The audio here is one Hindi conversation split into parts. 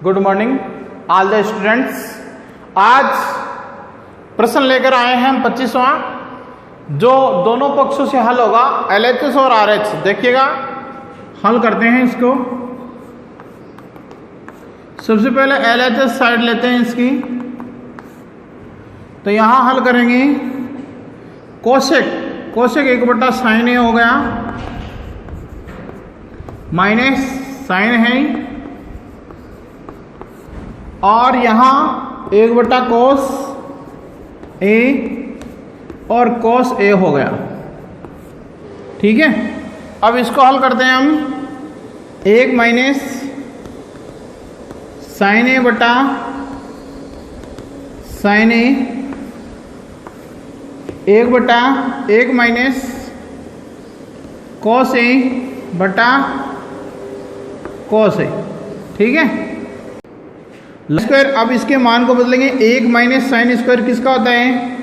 Good morning all the students. आज प्रश्न लेकर आए हैं हम 25वां, जो दोनों पक्षों से हल होगा, LHS और RH। देखिएगा, हल करते हैं इसको। सबसे पहले LHS साइड लेते हैं इसकी, तो यहां हल करेंगे। कोशेक 1/sin A हो गया, माइनस साइन है, और यहां 1/cos A और cos A हो गया। ठीक है, अब इसको हल करते हैं हम। 1 माइनस साइन A बटा sine A, 1 minus cos A बटा cos A। ठीक है, स्क्वायर। अब इसके मान को बदलेंगे। 1 माइनस साइन स्क्वायर किसका होता है?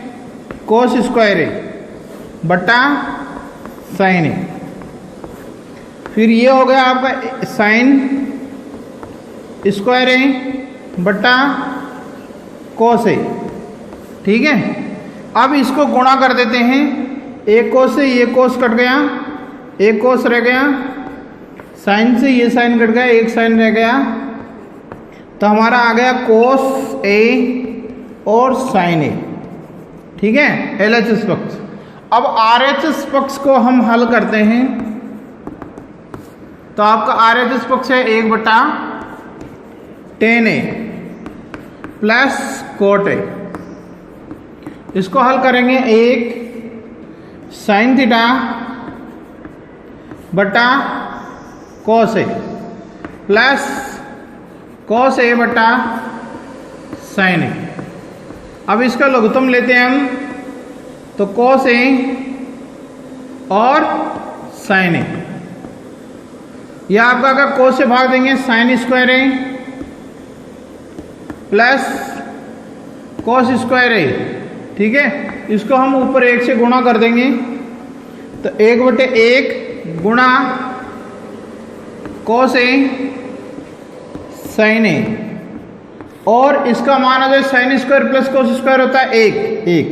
कोस स्क्वायर है बटा साइन है। फिर ये हो गया आपका साइन स्क्वायर है बटा कोस है। ठीक है, अब इसको गुणा कर देते हैं। एक कोस से ये कोस कट गया, एक कोस रह गया, साइन से ये साइन कट गया, एक साइन रह गया, तो हमारा आ गया कोस A और साइन A। ठीक है, LHS पक्ष। अब RHS पक्ष को हम हल करते हैं, तो आपका RHS पक्ष है 1/tan A plus cot A। इसको हल करेंगे। 1 साइन थीटा बटा cos A plus cos A बटा साइन A। अब इसका लघुत्तम लेते हैं हम, तो cos A और साइन A। यह आपका अगर cos से भाग देंगे, sine square A plus cos square A। ठीक है, इसको हम ऊपर 1 से गुणा कर देंगे, तो 1/1 गुणा cos A साइन A, और इसका मान अगर sine square plus cos square होता है 1,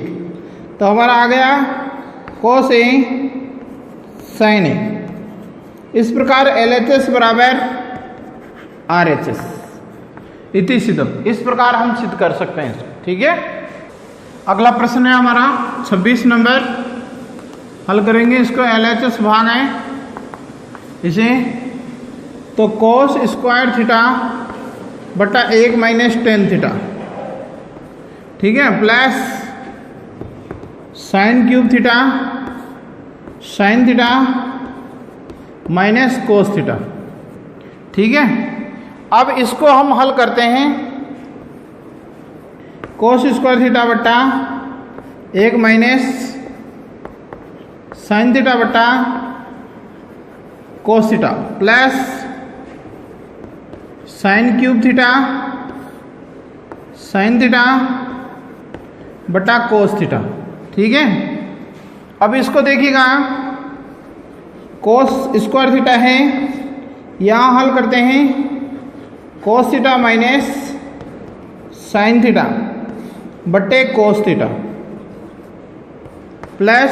तो हमारा आ गया cos A साइन A। इस प्रकार LHS बराबर RHS इति सिद्धम। इस प्रकार हम सिद्ध कर सकते हैं इसको। ठीक है, अगला प्रश्न है हमारा 26 नंबर। हल करेंगे इसको। LHS भाग है इसे, तो cos स्क्वायर थीटा बटा 1 माइनस टेन थीटा। ठीक है, plus sine cube theta sine theta minus cos theta. ठीक है, अब इसको हम हल करते हैं। कोस स्क्वायर थीटा बटा 1 माइनस साइन थीटा बटा कोस theta plus sine cube theta sine theta बटा कोस थीटा। ठीक है, अब इसको देखिएगा। कोस स्क्वायर थीटा है, यहाँ हल करते हैं। Cos theta minus sine theta बटे cos theta plus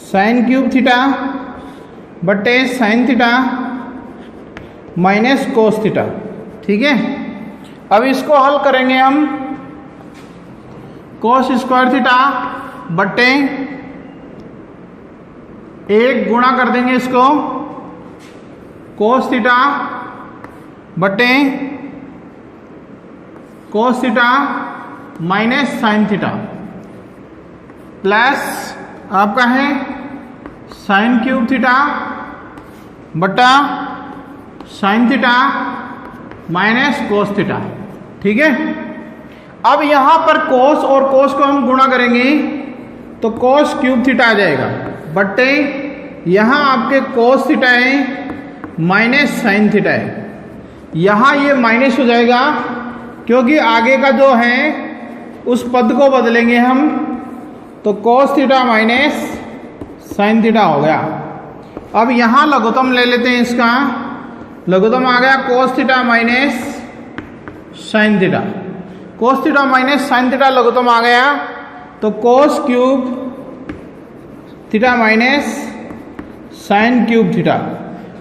sine cube theta बटे sine theta minus cos theta. ठीक है, अब इसको हल करेंगे हम। कोस स्क्वायर थीटा बटे 1 गुणा कर देंगे इसको, कोस थीटा बटे cos theta minus sine theta plus आपका है साइन क्यूब थीटा बटा sign theta minus cos theta. ठीक है, अब यहां पर कोस और कोस को हम गुणा करेंगे, तो कोस क्यूब थीटा आ जाएगा बटे यहां आपके कोस थीटा है माइनस साइन थीटा है। यहां ये माइनस हो जाएगा, क्योंकि आगे का जो है उस पद को बदलेंगे हम, तो कोस थीटा माइनस साइन थीटा हो गया। अब यहां लघुत्तम ले लेते हैं इसका, लघुत्तम आ गया cos theta minus sine theta. cos theta minus sine theta लघुत्तम आ गया, तो cos cube theta minus sine cube theta.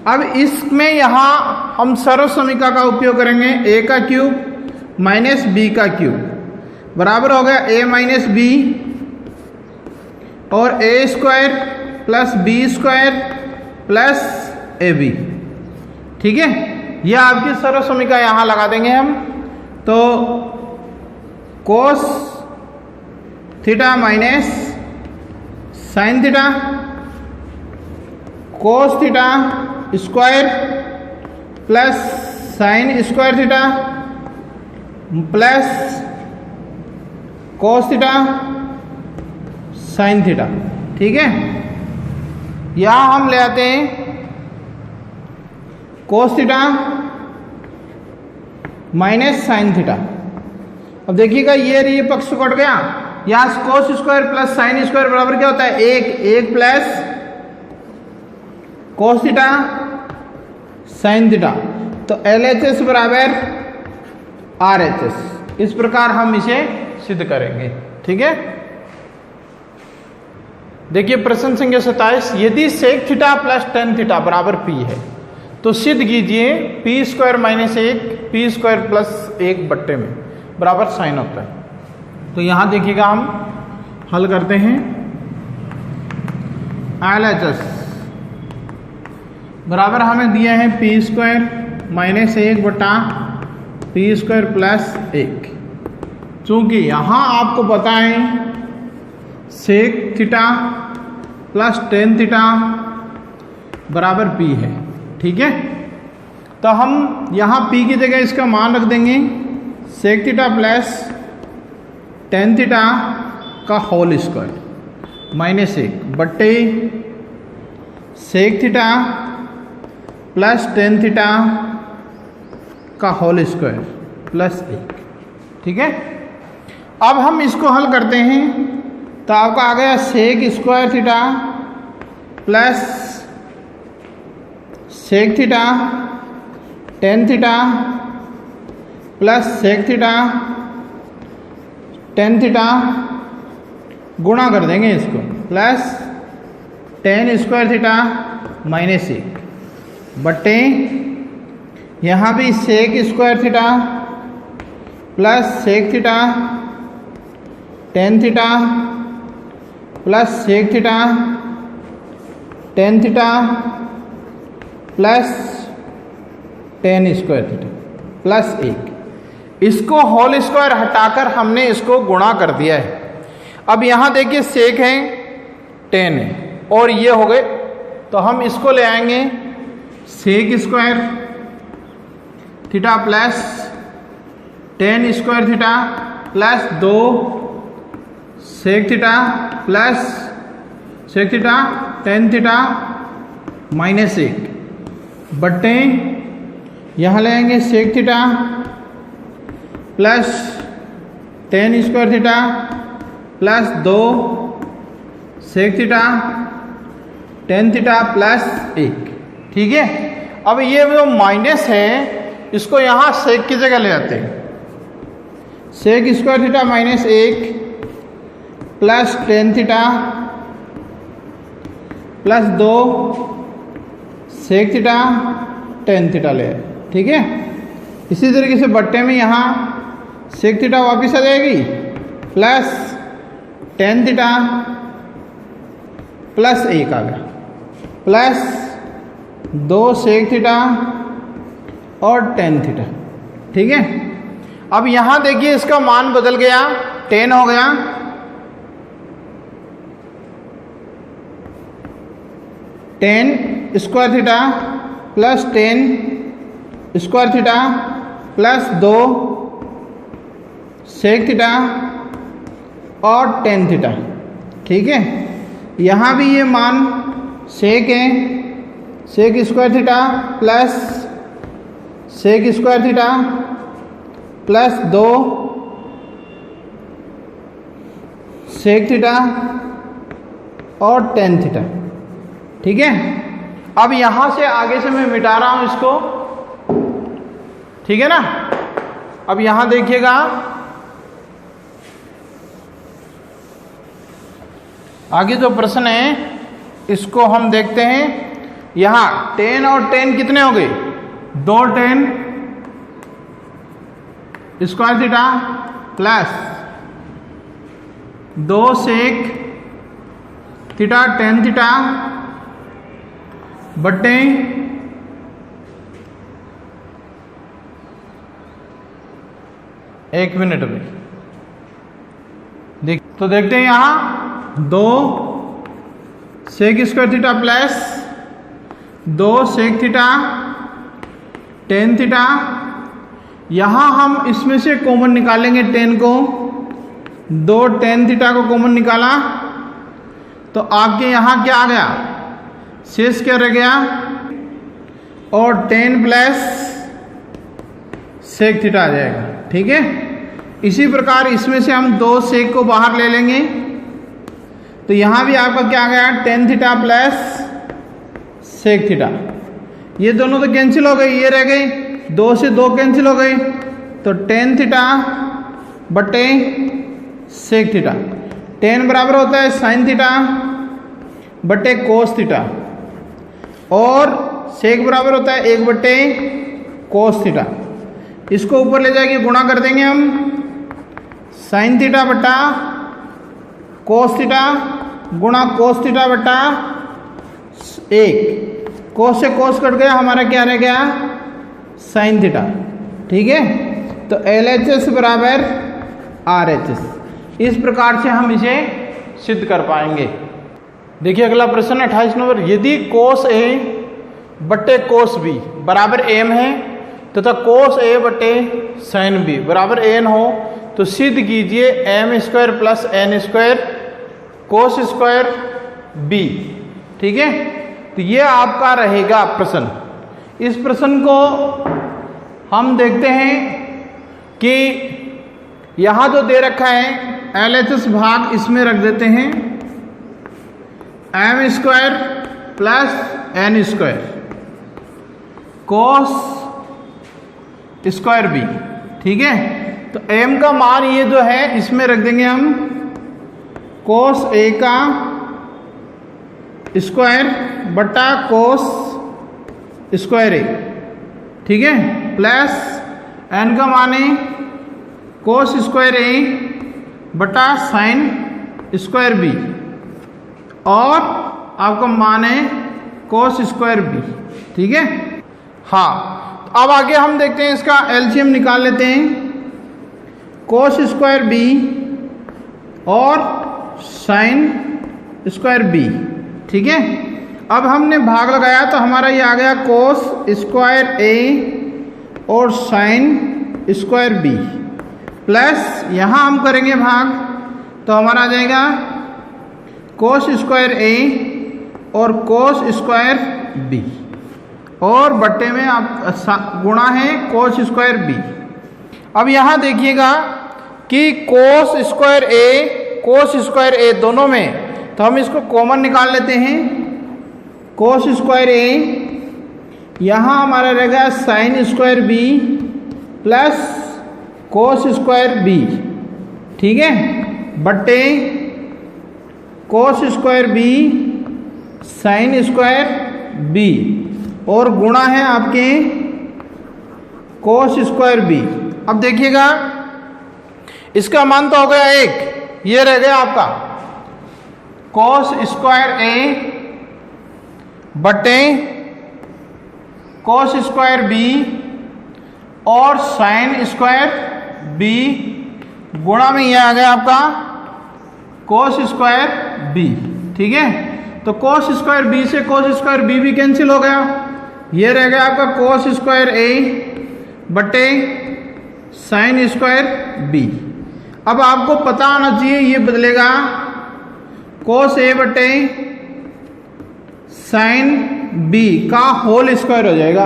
अब इसमें यहाँ हम सर्व समीकरण का उपयोग करेंगे, a का क्यूब माइनस b का क्यूब बराबर हो गया a माइनस b और a square plus b square plus ab। ठीक है, यह आपकी सर्व समीकरण यहाँ लगा देंगे हम। तो cos theta minus sine theta, cos theta square plus sine square theta plus cos theta sine theta. ठीक है, यहां हम ले आते हैं cos theta minus sine theta. अब देखिएगा ये पक्ष कट गया, यहाँ cos square plus sine square बराबर क्या होता है, एक plus cos theta sine theta. तो LHS बराबर RHS, इस प्रकार हम इसे सिद्ध करेंगे। ठीक है, देखिए प्रश्न संख्या 27, यदि sec theta plus tan theta बराबर p है तो सिद्ध कीजिए p square minus 1 p square plus 1 बट्टे में बराबर साइन होता है। तो यहां देखिएगा हम हल करते हैं। LHS बराबर हमें दिया है p स्क्वायर माइनस 1 बटा p स्क्वायर प्लस 1। चूंकि यहाँ आपको पता है sec theta plus tan theta बराबर p है। ठीक है, तो हम यहाँ p की जगह इसका मान रख देंगे sec theta plus tan theta का होल स्क्वायर माइनस 1 बट्टे sec theta plus tan theta का होल स्क्वायर प्लस 1। ठीक है, अब हम इसको हल करते हैं तो आपका आ गया sec square theta plus sec theta tan theta plus sec theta tan theta गुणा कर देंगे इसको plus tan square theta minus 1 बट्टे यहाँ भी sec square theta plus sec theta tan theta plus sec theta tan theta plus tan square theta plus 1। इसको होल स्क्वायर हटाकर हमने इसको गुणा कर दिया है। अब यहाँ देखिए सेक है टेन है और ये हो गए, तो हम इसको ले आएंगे sec square theta plus tan square theta plus 2 sec theta plus sec theta tan theta minus 1 बट्टे यहाँ ले आएंगे sec theta plus tan square theta plus 2 sec theta tan theta plus 1। ठीक है, अब ये जो माइनस है इसको यहाँ सेक की जगह ले आते हैं। Sec square theta minus 1 plus tan theta plus 2 sec theta tan theta ले। ठीक है, इसी तरीके से बट्टे में यहाँ सेक थीटा वापस आ जाएगी प्लस टेन थीटा प्लस 1 आ गया प्लस 2 सेक थीटा और टेन थीटा। ठीक है, अब यहाँ देखिए इसका मान बदल गया, 10 हो गया tan square theta plus tan square theta plus 2 sec theta और टेन थीटा। ठीक है, यहाँ भी ये मान सेक है, sec square theta plus sec square theta plus 2 sec theta और टेन थीटा। ठीक है, अब यहाँ से आगे से मैं मिटा रहा हूँ इसको, ठीक है ना। अब यहां देखिएगा, आगे जो प्रश्न है इसको हम देखते हैं। यहां 10 और 10 कितने हो गए? 2 10 square theta plus 2 sec theta tan theta बट्टे 1 मिनट में। तो देखते हैं यहां 2 sec square theta plus 2 sec theta tan theta. यहां हम इसमें से कॉमन निकालेंगे 10 को, 2 टेन थीटा को कॉमन निकाला तो आपके यहां क्या आ गया? शेष क्या रह गया? और 10 प्लस सेक थीटा आ जाएगा। ठीक है, इसी प्रकार इसमें से हम 2 सेक को बाहर ले लेंगे तो यहां भी आपका क्या आ गया? 10 थीटा प्लस सेक थीटा। ये दोनों तो कैंसिल हो गई, ये रह गई 2 से 2 कैंसिल हो गई तो 10 थीटा बटे सेक थीटा। 10 बराबर होता है साइन थीटा बटे कोस थीटा और सेक बराबर होता है 1 बटे कोस थीटा। इसको ऊपर ले जाके गुणा कर देंगे हम, साइन थीटा बटा कोस थीटा गुणा कोस थीटा बटा 1। कोस से कोस कट गया, हमारा क्या रह गया? Sine theta. ठीक है, तो LHS बराबर RHS। इस प्रकार से हम इसे सिद्ध कर पाएंगे। देखिए अगला प्रश्न 28 नंबर। यदि कोस A बटे कोस B बराबर m है तथा कोस A बटे साइन B बराबर n हो तो सिद्ध कीजिए m square plus n square cos square B। ठीक है, तो ये आपका रहेगा प्रश्न। इस प्रश्न को हम देखते हैं कि यहां जो दे रखा है LHS भाग इसमें रख देते हैं m square plus n square cos square B। ठीक है, तो m का मान ये जो है इसमें रख देंगे हम कोस A का स्क्वायर बटा कोस स्क्वायर A। ठीक है, प्लस n का मान है कोस स्क्वायर A बटा साइन स्क्वायर B और आपका मान है कोस स्क्वायर B। ठीक है, हाँ, तो अब आगे हम देखते हैं इसका एलसीएम निकाल लेते हैं। कोस स्क्वायर B और साइन स्क्वायर B। ठीक है, अब हमने भाग लगाया तो हमारा ये आ गया कोस स्क्वायर A और साइन स्क्वायर B प्लस यहाँ हम करेंगे भाग तो हमारा आ जाएगा कोस स्क्वायर A और कोस स्क्वायर B और बट्टे में आप गुणा है कोस स्क्वायर B। अब यहाँ देखिएगा कि कोस स्क्वायर A दोनों में, तो हम इसको कॉमन निकाल लेते हैं। कोस स्क्वायर A यहाँ हमारा रहेगा sine square B plus cos square B। ठीक है, बट्टे cos square B sine square B और गुणा है आपके कोस स्क्वायर B। अब देखिएगा इसका मान तो हो गया 1, ये रह गया आपका कोस स्क्वायर A बटे कोस स्क्वायर B और साइन स्क्वायर B गुणा में यह आ गया आपका कोस स्क्वायर B। ठीक है, तो कोस स्क्वायर B से कोस स्क्वायर B भी कैंसिल हो गया, ये रह गया आपका कोस स्क्वायर A बटे साइन स्क्वायर B। अब आपको पता होना चाहिए ये बदलेगा कोस A बटे साइन B का होल स्क्वायर हो जाएगा।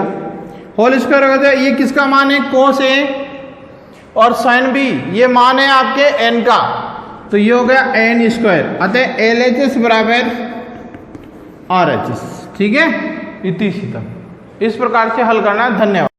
होल स्क्वायर हो जाएगा, ये किसका मान है? कोस A और साइन B, ये मान है आपके n का, तो ये हो गया n स्क्वायर। अतः LHS बराबर RHS। ठीक है, इति सीतम। इस प्रकार से हल करना है। धन्यवाद।